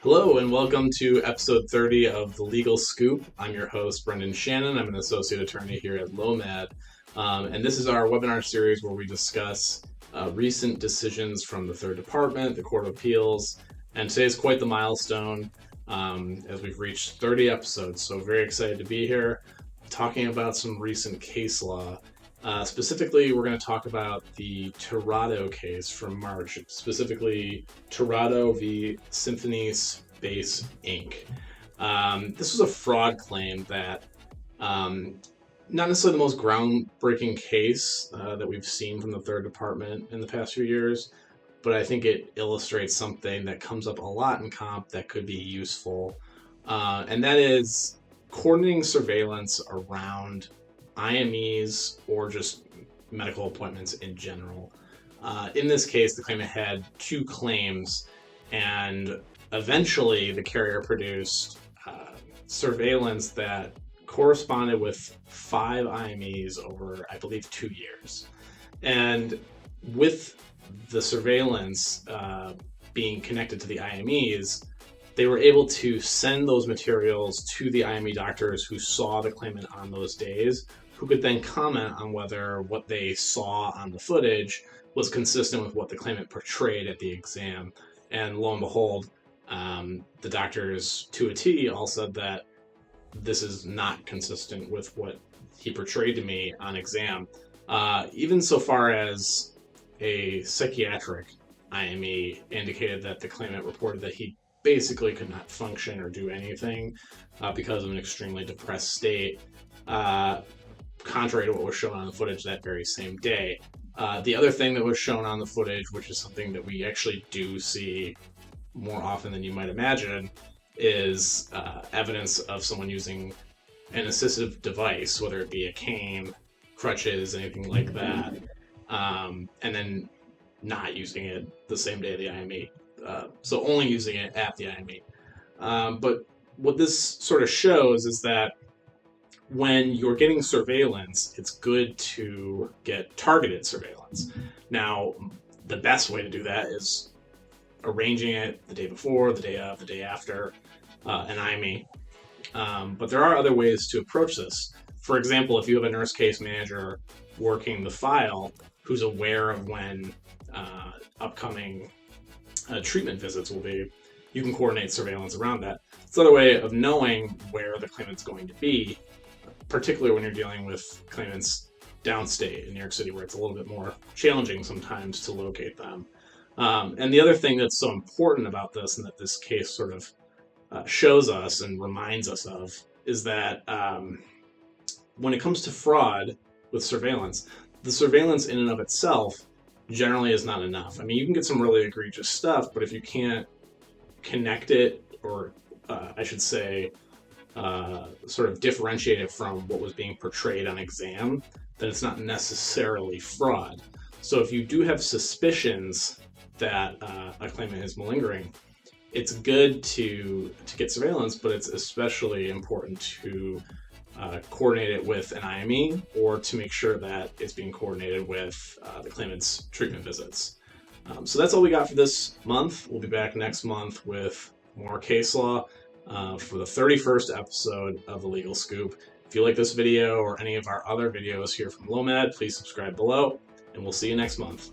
Hello and welcome to episode 30 of The Legal Scoop. I'm your host, Brendan Shannon. I'm an associate attorney here at LOMAD. And this is our webinar series where we discuss recent decisions from the Third Department, the Court of Appeals, and today is quite the milestone as we've reached 30 episodes. So very excited to be here talking about some recent case law. Specifically, we're going to talk about the Tirado case from March, specifically Tirado v. Symphony Space Inc. This was a fraud claim that not necessarily the most groundbreaking case that we've seen from the Third Department in the past few years, but I think it illustrates something that comes up a lot in comp that could be useful, and that is coordinating surveillance around IMEs or just medical appointments in general. In this case, the claimant had two claims, and eventually the carrier produced surveillance that corresponded with 5 IMEs over, I believe, 2 years. And with the surveillance being connected to the IMEs, they were able to send those materials to the IME doctors who saw the claimant on those days, who could then comment on whether what they saw on the footage was consistent with what the claimant portrayed at the exam. And lo and behold, the doctors to a T all said that this is not consistent with what he portrayed to me on exam. Even so far as a psychiatric IME indicated that the claimant reported that he basically could not function or do anything because of an extremely depressed state, contrary to what was shown on the footage that very same day. The other thing that was shown on the footage, which is something that we actually do see more often than you might imagine, is evidence of someone using an assistive device, whether it be a cane, crutches, anything like that, and then not using it the same day of the IME. So only using it at the IME. But what this sort of shows is that when you're getting surveillance, it's good to get targeted surveillance. Now, the best way to do that is arranging it the day before, the day of, the day after an IME. But there are other ways to approach this. For example, if you have a nurse case manager working the file who's aware of when upcoming treatment visits will be, you can coordinate surveillance around that. It's another way of knowing where the claimant's going to be, particularly when you're dealing with claimants downstate in New York City, where it's a little bit more challenging sometimes to locate them. And the other thing that's so important about this, and that this case sort of shows us and reminds us of, is that when it comes to fraud with surveillance, the surveillance in and of itself generally is not enough. I mean, you can get some really egregious stuff, but if you can't connect it, or I should say, sort of differentiate it from what was being portrayed on exam, then it's not necessarily fraud. So if you do have suspicions that a claimant is malingering, it's good to get surveillance, but it's especially important to coordinate it with an IME, or to make sure that it's being coordinated with the claimant's treatment visits. So that's all we got for this month. We'll be back next month with more case law for the 31st episode of The Legal Scoop. If you like this video or any of our other videos here from LOMAD, please subscribe below, and we'll see you next month.